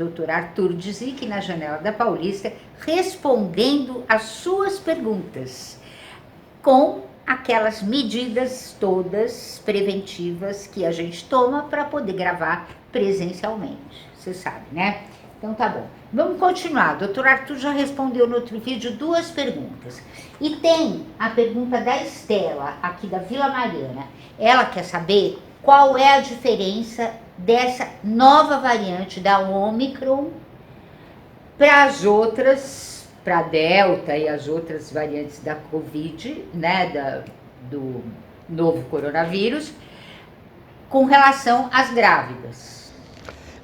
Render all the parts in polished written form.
Dr. Arthur Dzik, na Janela da Paulista, respondendo às suas perguntas, com aquelas medidas todas preventivas que a gente toma para poder gravar presencialmente, você sabe, né? Então tá bom. Vamos continuar. O Dr. Arthur já respondeu no outro vídeo 2 perguntas. E tem a pergunta da Estela, aqui da Vila Mariana. Ela quer saber qual é a diferença dessa nova variante da Omicron para as outras, para a Delta e as outras variantes da Covid, né, do novo coronavírus, com relação às grávidas.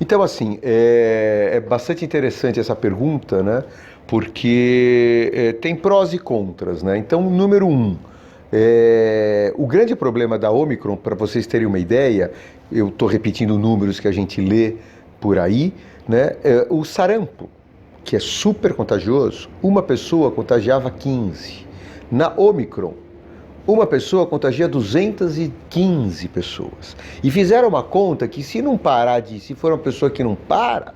Então, assim, é bastante interessante essa pergunta, né? Porque tem prós e contras, né? Então, número 1, o grande problema da Omicron, para vocês terem uma ideia, eu estou repetindo números que a gente lê por aí, né? O sarampo, que é super contagioso, uma pessoa contagiava 15. Na Omicron, uma pessoa contagia 215 pessoas. E fizeram uma conta que se for uma pessoa que não para,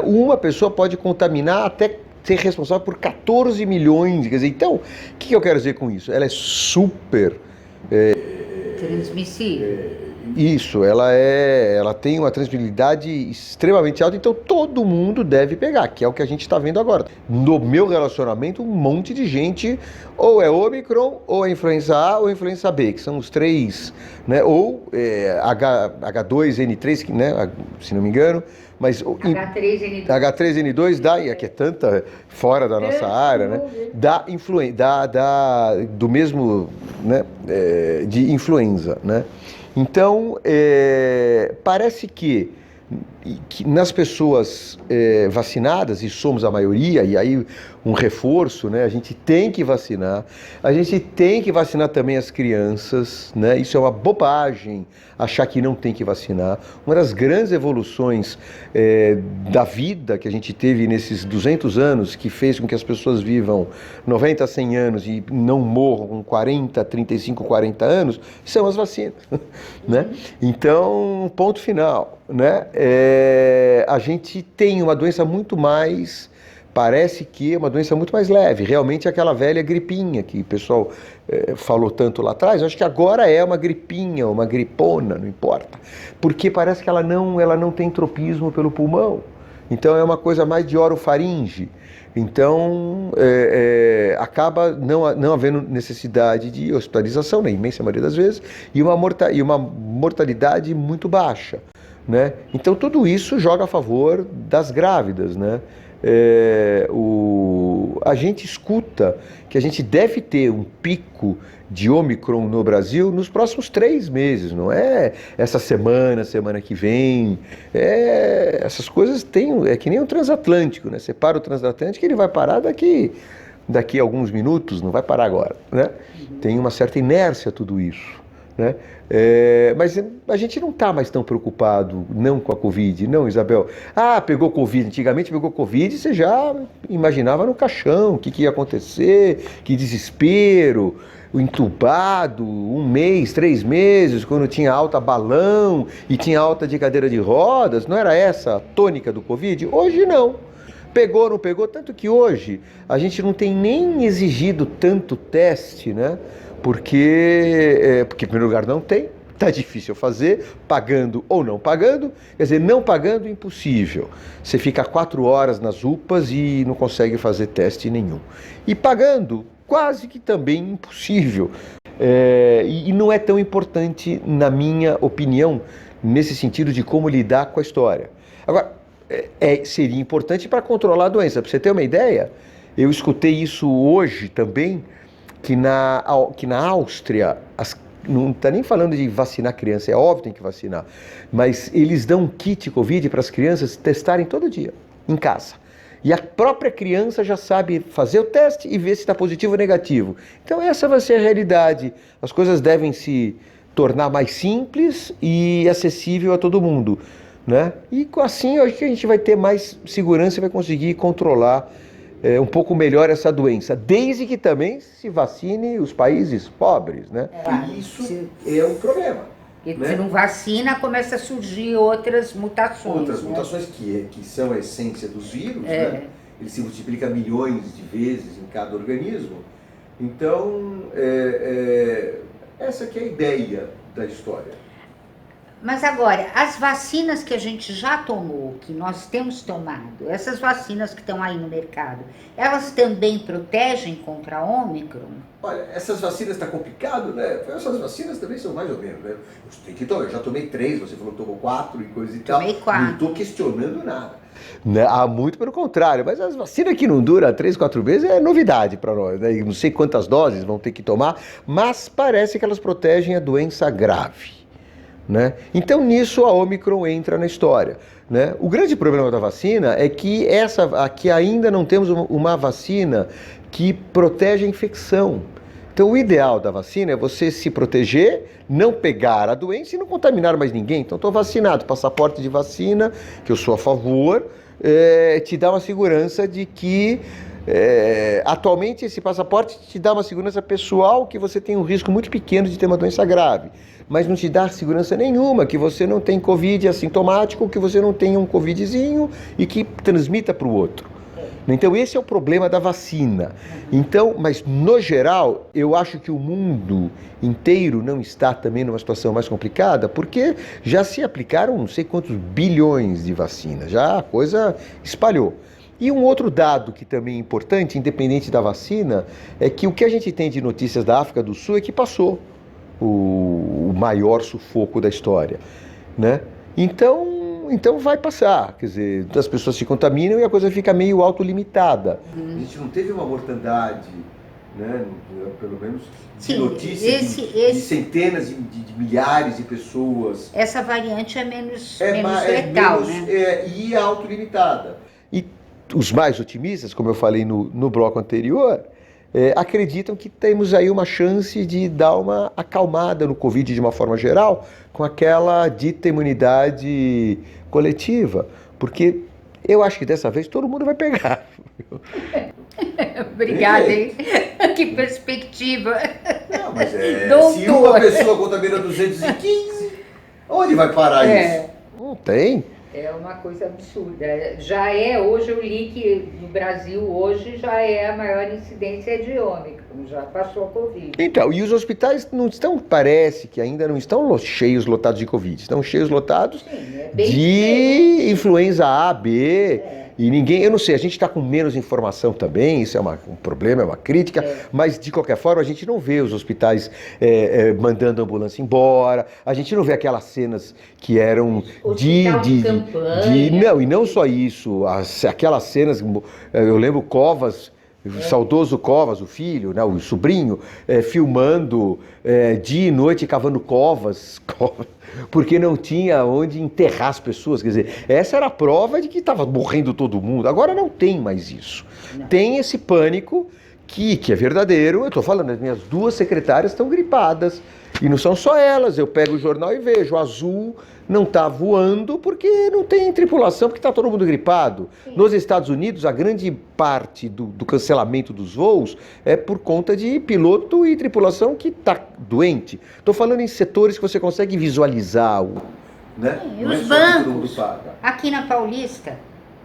uma pessoa pode contaminar até ser responsável por 14 milhões. Quer dizer, então, o que eu quero dizer com isso? Ela é super... transmissível. Isso, ela tem uma transmissibilidade extremamente alta, então todo mundo deve pegar, que é o que a gente está vendo agora. No meu relacionamento, um monte de gente, ou é Omicron, ou é influenza A, ou influenza B, que são os 3, né? Ou H2N3, né? Se não me engano, mas H3N2, H3N2 dá, e aqui é tanta fora da nossa área, né? Dá do mesmo, né? De influenza, né? Então, parece que nas pessoas vacinadas, e somos a maioria, e aí um reforço, né? A gente tem que vacinar também as crianças, né? Isso é uma bobagem, achar que não tem que vacinar. Uma das grandes evoluções da vida que a gente teve nesses 200 anos, que fez com que as pessoas vivam 90 a 100 anos e não morram com 40, 35, 40 anos, são as vacinas, né? Então, ponto final, né? A gente tem uma doença muito mais... Parece que é uma doença muito mais leve, realmente é aquela velha gripinha que o pessoal falou tanto lá atrás. Eu acho que agora é uma gripinha, uma gripona, não importa, porque parece que ela não tem tropismo pelo pulmão, então é uma coisa mais de orofaringe, então acaba não havendo necessidade de hospitalização, na imensa maioria das vezes, e uma mortalidade muito baixa, né? Então tudo isso joga a favor das grávidas, né? A gente escuta que a gente deve ter um pico de Omicron no Brasil nos próximos 3 meses, não é essa semana que vem. Essas coisas é que nem o transatlântico, né? Você para o transatlântico, ele vai parar daqui a alguns minutos, não vai parar agora, né? Tem uma certa inércia tudo isso, né? Mas a gente não está mais tão preocupado não com a Covid, não, Isabel. Pegou Covid, antigamente pegou Covid, você já imaginava no caixão o que ia acontecer, que desespero, o entubado, 1 mês, 3 meses, quando tinha alta balão e tinha alta de cadeira de rodas, não era essa a tônica do Covid? Hoje não. Pegou, não pegou, tanto que hoje a gente não tem nem exigido tanto teste, né? Porque, em primeiro lugar, não tem, está difícil fazer, pagando ou não pagando, quer dizer, não pagando, impossível. Você fica 4 horas nas UPAs e não consegue fazer teste nenhum. E pagando, quase que também impossível. E não é tão importante, na minha opinião, nesse sentido de como lidar com a história. Agora, seria importante para controlar a doença. Para você ter uma ideia, eu escutei isso hoje também, que na Áustria, não está nem falando de vacinar criança, é óbvio que tem que vacinar, mas eles dão um kit Covid para as crianças testarem todo dia, em casa. E a própria criança já sabe fazer o teste e ver se está positivo ou negativo. Então essa vai ser a realidade. As coisas devem se tornar mais simples e acessível a todo mundo, né? E assim eu acho que a gente vai ter mais segurança e vai conseguir controlar um pouco melhor essa doença, desde que também se vacine os países pobres, né? E isso é um problema. Porque né? se não vacina, começa a surgir outras mutações. Outras né? mutações que são a essência dos vírus, né? Ele se multiplica milhões de vezes em cada organismo. Então, essa que é a ideia da história. Mas agora, as vacinas que a gente já tomou, que nós temos tomado, essas vacinas que estão aí no mercado, elas também protegem contra a Ômicron? Olha, essas vacinas está complicado, né? Essas vacinas também são mais ou menos, né? Eu tenho que tomar, eu já tomei 3, você falou que tomou 4 e coisa e tal. Tomei 4. Não estou questionando nada. Né? Ah, muito pelo contrário, mas as vacinas que não duram 3, 4 meses é novidade para nós, né? Não sei quantas doses vão ter que tomar, mas parece que elas protegem a doença grave. Né? Então nisso a Ômicron entra na história. Né? O grande problema da vacina é que aqui ainda não temos uma vacina que protege a infecção. Então o ideal da vacina é você se proteger, não pegar a doença e não contaminar mais ninguém. Então estou vacinado, passaporte de vacina, que eu sou a favor, te dá uma segurança de que atualmente esse passaporte te dá uma segurança pessoal que você tem um risco muito pequeno de ter uma doença grave, mas não te dá segurança nenhuma que você não tem Covid assintomático, que você não tenha um Covidzinho e que transmita para o outro. Então esse é o problema da vacina. Então, mas no geral, eu acho que o mundo inteiro não está também numa situação mais complicada, porque já se aplicaram não sei quantos bilhões de vacinas, já a coisa espalhou. E um outro dado que também é importante, independente da vacina, é que o que a gente tem de notícias da África do Sul é que passou o maior sufoco da história, né? Então vai passar, quer dizer, as pessoas se contaminam e a coisa fica meio autolimitada. A gente não teve uma mortandade, né? Pelo menos de notícias de centenas de milhares de pessoas. Essa variante é menos letal, né? E é autolimitada. E os mais otimistas, como eu falei no bloco anterior, acreditam que temos aí uma chance de dar uma acalmada no Covid de uma forma geral, com aquela dita imunidade coletiva, porque eu acho que dessa vez todo mundo vai pegar. Obrigada, hein? Que perspectiva. Não, mas se uma pessoa contamina 215, onde vai parar isso? Não tem. É uma coisa absurda. Hoje eu li que no Brasil hoje já é a maior incidência de Ômicron, já passou a Covid. Então, e os hospitais não estão, parece que ainda não estão cheios lotados de Covid, estão cheios lotados de influenza A, B, e ninguém, eu não sei, a gente está com menos informação também, isso é um problema, é uma crítica, mas de qualquer forma a gente não vê os hospitais mandando a ambulância embora, a gente não vê aquelas cenas que eram não, e não só isso, aquelas cenas, eu lembro Covas, o saudoso Covas, o filho, né, o sobrinho, filmando dia e noite, cavando covas, porque não tinha onde enterrar as pessoas. Quer dizer, essa era a prova de que estava morrendo todo mundo. Agora não tem mais isso. Não. Tem esse pânico que é verdadeiro. Eu estou falando, as minhas 2 secretárias estão gripadas. E não são só elas, eu pego o jornal e vejo, o Azul não está voando porque não tem tripulação, porque está todo mundo gripado. Sim. Nos Estados Unidos, a grande parte do cancelamento dos voos é por conta de piloto e tripulação que está doente. Estou falando em setores que você consegue visualizar. Né? Sim, os bancos, aqui na Paulista,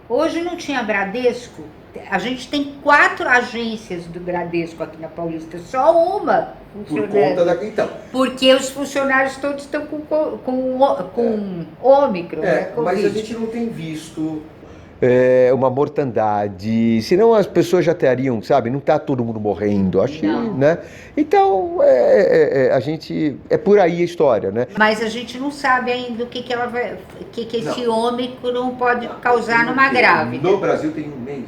hoje não tinha Bradesco. A gente tem 4 agências do Bradesco aqui na Paulista, só uma funcionando. Por conta então. Porque os funcionários todos estão com Ômicron, né? Mas a gente não tem visto uma mortandade, senão as pessoas já teriam, sabe, não está todo mundo morrendo, acho que, né? Então, a gente, por aí a história, né? Mas a gente não sabe ainda o que esse Ômicron pode causar numa grávida. No Brasil tem um mês.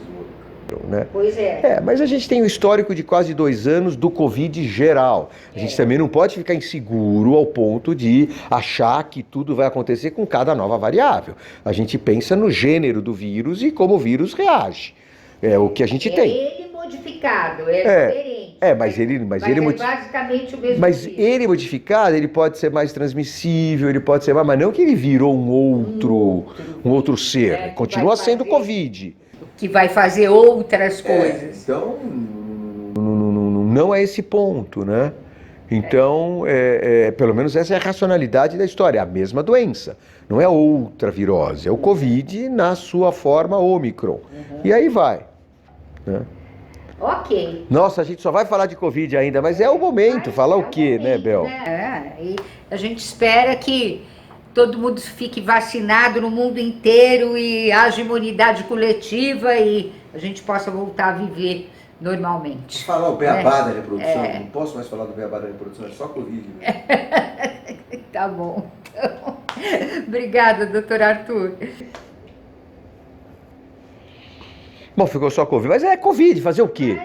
Né? Pois é. Mas a gente tem um histórico de quase 2 anos do Covid geral. A gente também não pode ficar inseguro ao ponto de achar que tudo vai acontecer com cada nova variável. A gente pensa no gênero do vírus e como o vírus reage. É o que a gente tem. Ele modificado, diferente. Mas ele basicamente o mesmo. Mas vírus. Ele modificado, ele pode ser mais transmissível, ele pode ser mais, mas não que ele virou um outro ser. Continua sendo Covid. Que vai fazer outras coisas. Então, não é esse ponto, né? Então, pelo menos essa é a racionalidade da história, é a mesma doença, não é outra virose, é o Covid na sua forma Ômicron. E aí vai, né? Ok. Nossa, a gente só vai falar de Covid ainda, mas é o momento, falar o quê, né, Bel? E a gente espera que todo mundo fique vacinado no mundo inteiro e haja imunidade coletiva e a gente possa voltar a viver normalmente. Falar o beabá da reprodução, não posso mais falar do beabá da reprodução, é só Covid. Né? Tá bom. Então, obrigada, doutor Arthur. Bom, ficou só Covid, mas é Covid, fazer o quê?